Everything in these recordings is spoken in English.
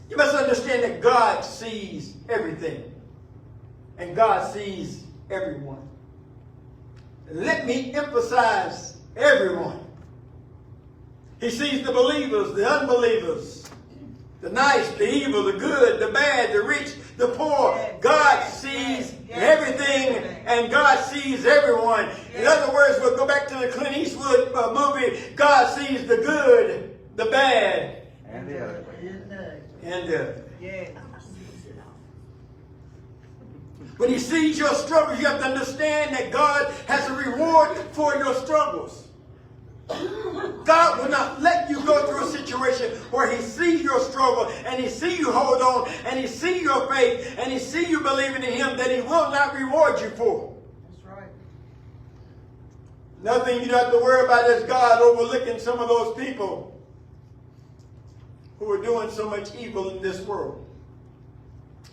You must understand that God sees everything. And God sees everyone. Let me emphasize everyone. He sees the believers, the unbelievers, the nice, the evil, the good, the bad, the rich, the poor. God sees everything, and God sees everyone. In other words, we'll go back to the Clint Eastwood movie. God sees the good, the bad, And the other. and the ugly. When he sees your struggles, you have to understand that God has a reward for your struggles. God will not let you go through a situation where he sees your struggle and he sees you hold on and he sees your faith and he sees you believing in him that he will not reward you for. That's right. Nothing you don't have to worry about is God overlooking some of those people who are doing so much evil in this world.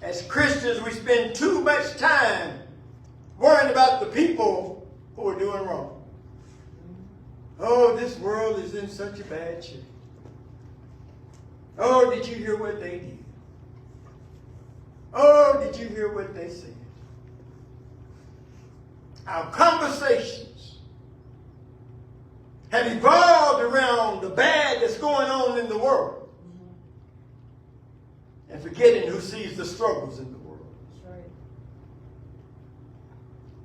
As Christians, we spend too much time worrying about the people who are doing wrong. Oh, this world is in such a bad shape. Oh, did you hear what they did? Oh, did you hear what they said? Our conversations have evolved around the bad that's going on in the world. And forgetting who sees the struggles in the world. That's right.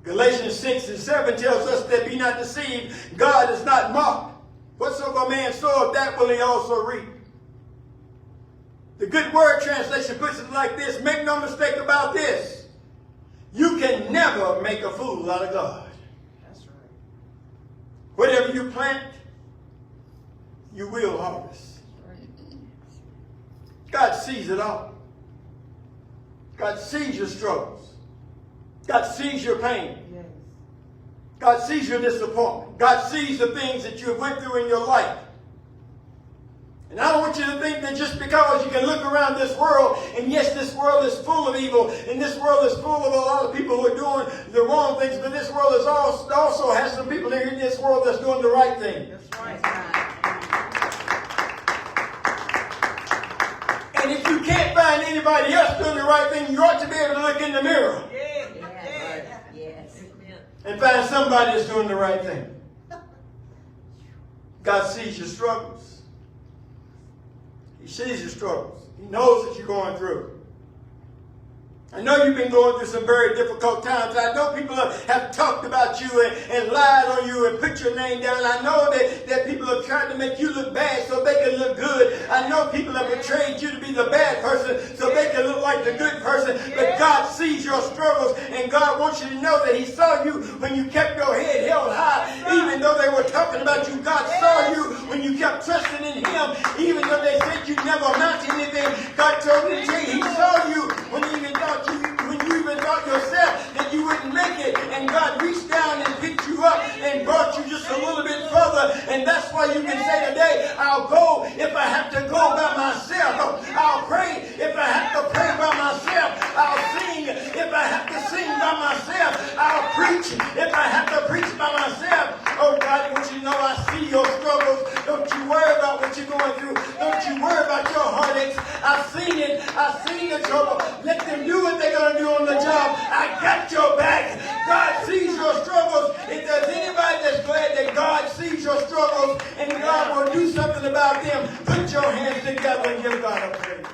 Galatians 6 and 7 tells us that be not deceived, God is not mocked. Whatsoever a man soweth, that will he also reap. The Good Word translation puts it like this: make no mistake about this. You can never make a fool out of God. That's right. Whatever you plant, you will harvest. God sees it all. God sees your struggles. God sees your pain. Yes. God sees your disappointment. God sees the things that you have went through in your life. And I don't want you to think that just because you can look around this world, and yes, this world is full of evil, and this world is full of a lot of people who are doing the wrong things, but this world is also has some people in this world that's doing the right thing. That's right. And if you can't find anybody else doing the right thing, you ought to be able to look in the mirror and find somebody that's doing the right thing. God sees your struggles. He sees your struggles. He knows that you're going through. I know you've been going through some very difficult times. I know people have talked about you and lied on you and put your name down. I know that people have tried to make you look bad so they can look good. I know people have betrayed you to be the bad person so they can look like the good person. But God sees your struggles, and God wants you to know that he saw you when you kept your head held high. Even though they were talking about you, God saw you when you kept trusting in him. Even though they said you never amount to anything, God told me to tell you he saw you when you even thought yourself that you wouldn't make it, and God reached down and picked you up and brought you just a little bit further. And that's why you can say today, I'll go if I have to go by myself. I'll pray if I have to pray by myself. I'll sing if I have to sing by myself. I'll preach if I have to preach by myself. Oh God, I want you to know I see your struggles. Don't you worry about what you're going through. Don't you worry about your heartaches. I've seen it. I've seen the trouble. Let them do what they're going to do on the job. I got your back. God sees your struggles. If there's anybody that's glad that God sees your struggles and God will do something about them, put your hands together and give God a praise.